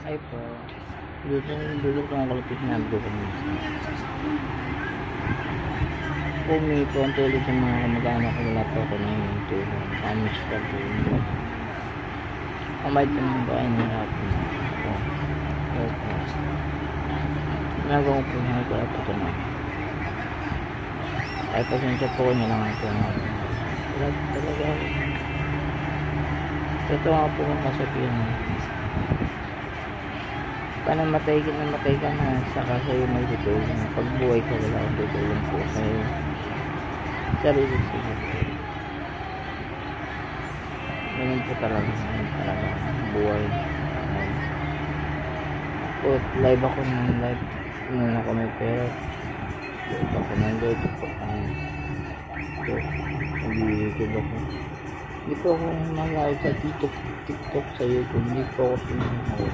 Ay po. Dudok lang ako lapit na ko kami. Humingi po ang tulog sa mga kamag-anak ko. Wala po ako na yung tulog. Kamis pa po. Kamay po ng bahay na natin. Opo. Nagawa po na ito at ito na. Ay pasensya po niya lang ito na. Wala talaga. Ito nga po ang kasabihan. Namatay ka na saka sa'yo may tutulong. Pag buhay ka wala akong tutulong po sa'yo. Sarili siya. Ganun po talaga. Buhay. Live ako ng live. Nung ako may pera. Live ako ng live. Nag-YouTube ako. Hindi po ako mag-live sa TikTok sa YouTube. Hindi po ako sinunod.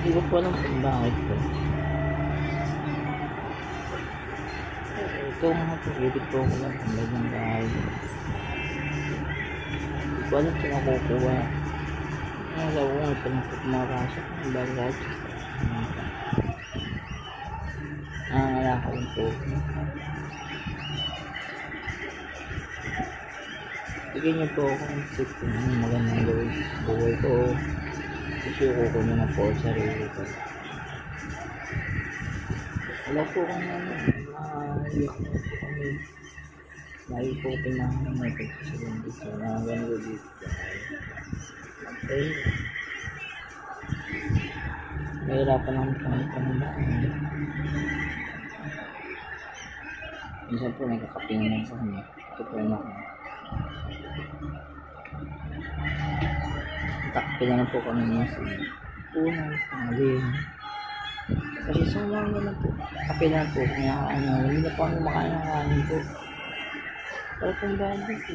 Hindi ko po alam kung bakit po. Ito nga po, edit po ako lang kung lang bahay. Hindi ko alam kung nakukuha. Ang sabi ko nga ito na po pumakasok ng bagay. Nangangalaka lang po. Bigyan niyo po ako ng tip kung ano magandang gawin sa buhay ko. Isuko ko na po sa sarili ko. Wala po kung ano, iyak na po kami. Lagi po pinangan na pagsasalang dito na gano'n dito. Okay. Mahirapan lang kami panalaan. Minsan po nagkakapingan sa kanya. Ito po na ako. Takpilan po kami niya sa unang pangalin. Kasi sumang naman po. Kapilan po kaya hindi na po kami makain ng kanin po. Pero kung bago po.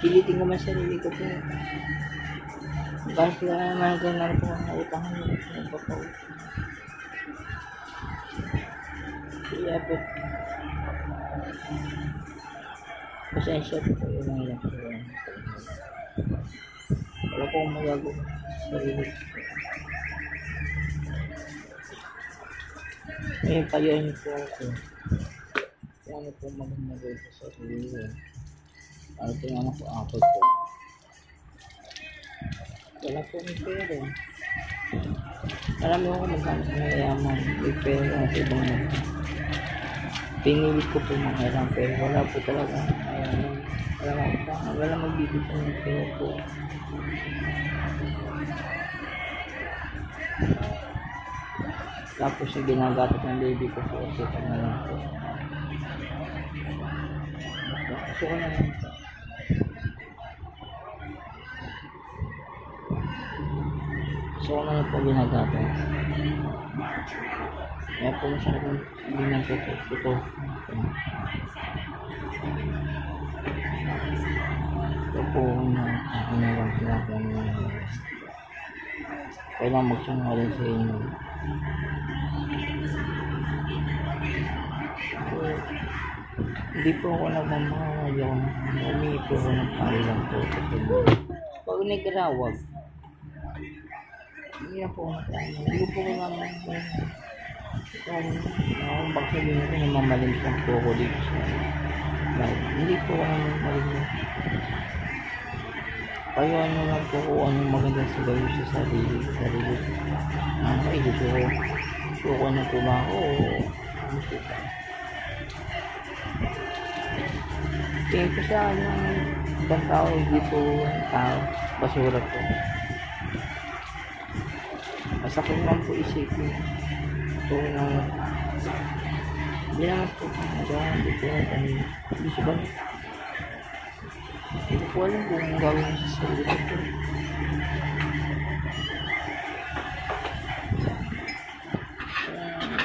Kilitin ko man sarili ko po. Bakit naman ganun po ang utangan mo po nagpapautang. Kaya po. Pasensya po yung mga ilang po. Wala po akong magagawa sa sarili ko. Ngayon payaan niyo po ako. Kung ano po magagawa sa sarili ko. Ano tingnan ako ako po. Wala po may pera. Alam mo ako magkano sa mayayaman. May pera sa ibang natin. Pinilit ko po mga ilang pera. Wala po talaga. Wala magbibig po ng pera po. Tapos yung ginagatot ng baby ko po. Gusto na lang po. Gusto ko na lang po. Gusto ko na lang po ginagatot. Kaya po masarap yung ginagatot. Ito. Ito po na akin na lang sinabi mo. Kailangan magsungaling sa inyo. Hindi po ako nagmamahal yung humingi po ako ng parilang po. Pag nagrawag, hindi na po ako nagmamahal. Hindi po ako nagmamahal. Kung pagsabihin ko na mamalimsan po ako dito sa live. Hindi po ako nagmamahal. Kaya ano lang po kung anong magandang sabayo sa sarili. Ay, gusto ko na po ba ako o gusto ka? Tingin ko sa ano, ibang tao, hindi po tao, basura po. Masakit lang po isipin. Ito na, hindi naman po, hindi po natin, hindi siya ba? Hindi ko alam kung gawin sa sarili ko.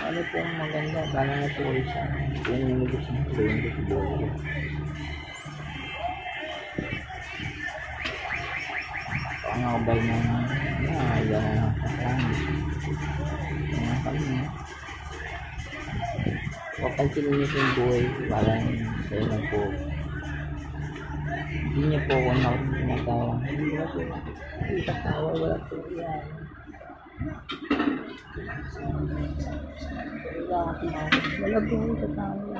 Ano po ang maganda, bala na po kayo sa akin. Kung yung gusto ng gawin ko sa buhay ko. Pangabay na ayaw na kasama. Mga kami. Kapag sila niyo yung buhay, bala sa'yo lang po. Hindi niyo po ako tinatawa. Hindi ko po tinatawa. Wala po yan. Wala po tinatawa.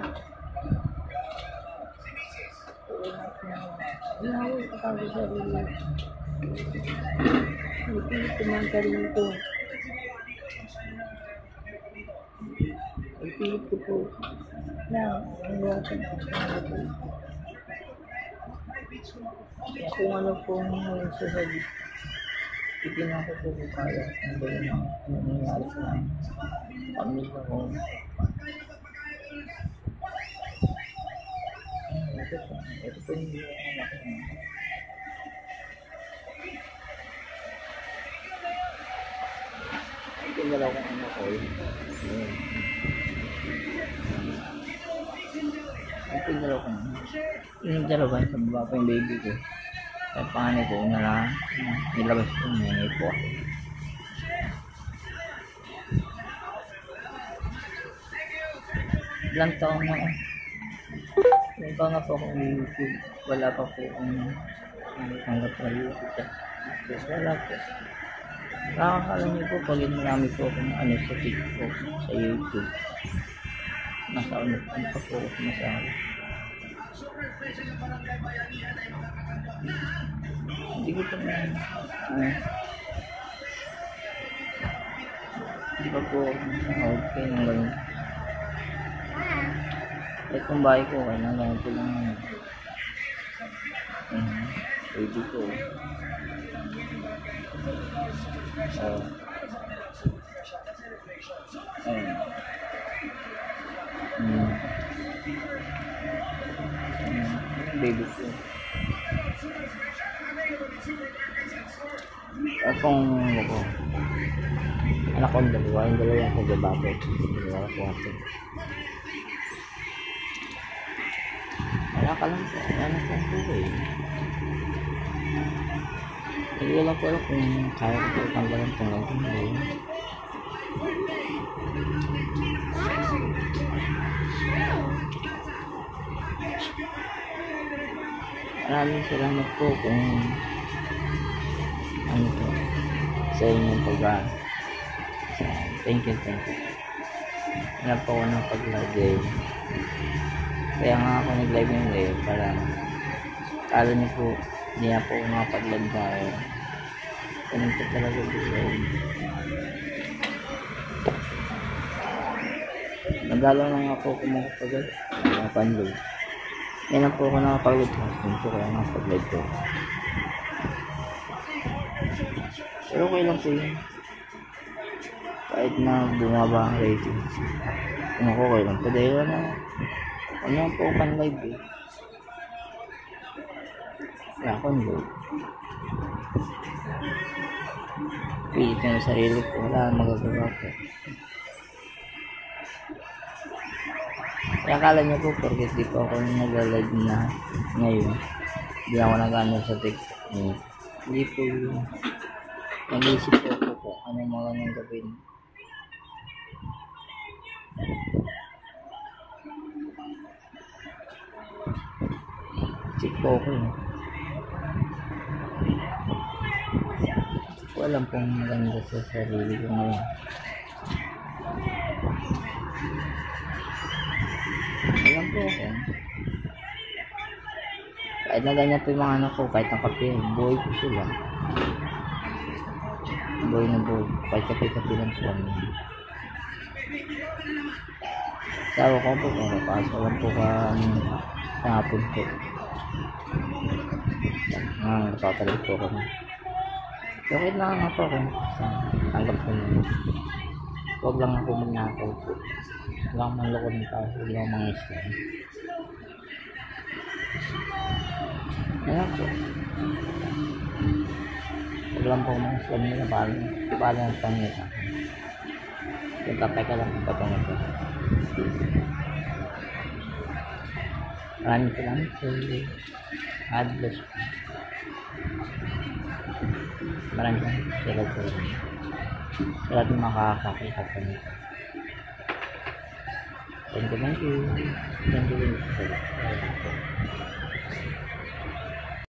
Wala po tinatawa sa sarili. Hindi po tumatali ko. Ipilit ko po na ang wakan ko kung ano pong sasabi itinako po ko kaya ang ba yung nangyayari sa pamilya ko. Ito po yung anak ko. Ito yung dalawang anak ko. Ito yung dalawa ko. Yung dalawa sa baba ko yung baby ko. Kaya panganay ko na lang nilabas ko ngayon po. Ilang taon na ako. Yung taon na po akong YouTube. Wala pa po akong tanggap na YouTube. Tapos wala po. Nakakala niyo po pag marami po akong ano sa TikTok, sa YouTube. Nasa ano pa po ako masabi. Hindi ko pa na hindi pa po okay ng ganun. Itong bahay ko kaya lang po lang baby ko. Baby ko. Akong ako. Anak ko dalawa, yung dalawa ko babae. Dalawa ko ako. Wala ka lang po. Anak ko po eh. Hindi ko lang po alam kung kaya ko po tanggalan kung lang kung ngayon. Maraming salamat po kung ano po sa inyong thank you. Wala po ako ng pag-live. Kaya nga ako nag-live ngayon para kala niyo po hindi na po ako makapag-live tayo. Ganun po talaga po live. Nagalaw na nga po ako makapag-live. Yan lang po ako nakapagod hosting po kaya nakapag-live po. Pero okay lang po yun. Kahit na bumaba ang ratings. Kung ako okay lang po dahil ano po ako pan-live eh. Wala akong live. Pilit na yung sarili ko. Wala magagawa ko. Kaya akala niyo po porque di po ako nag-live na ngayon. Hindi ako nag-ano sa TikTok. Hindi po yun. Nag-iisip po ako po anong mga nang gawin. Check po ako eh. Walang pong maganda sa sarili ko ngayon. Alam po ako. Kahit na ganyan po yung mga anak ko, kahit ang kape, buhay ko sila. Buhay na buhay. Kahit kape-kape lang sila. Sawa ko po, kapasok lang po ka sa hapon po. Napapalad po kami. Bakit na nga po ako sa tanggap ko nyo. Huwag lang ako magnakaw po. Huwag lang manlokon ng tao. Huwag lang mga islam. Ayan po. Huwag lang po mga islam nila. Paano ang pangita. Tatapay ka lang ang patong ito. Maraming salamat po. God bless po. Maraming salamat po. Sa lahat ng makakakita po nito. Thank you.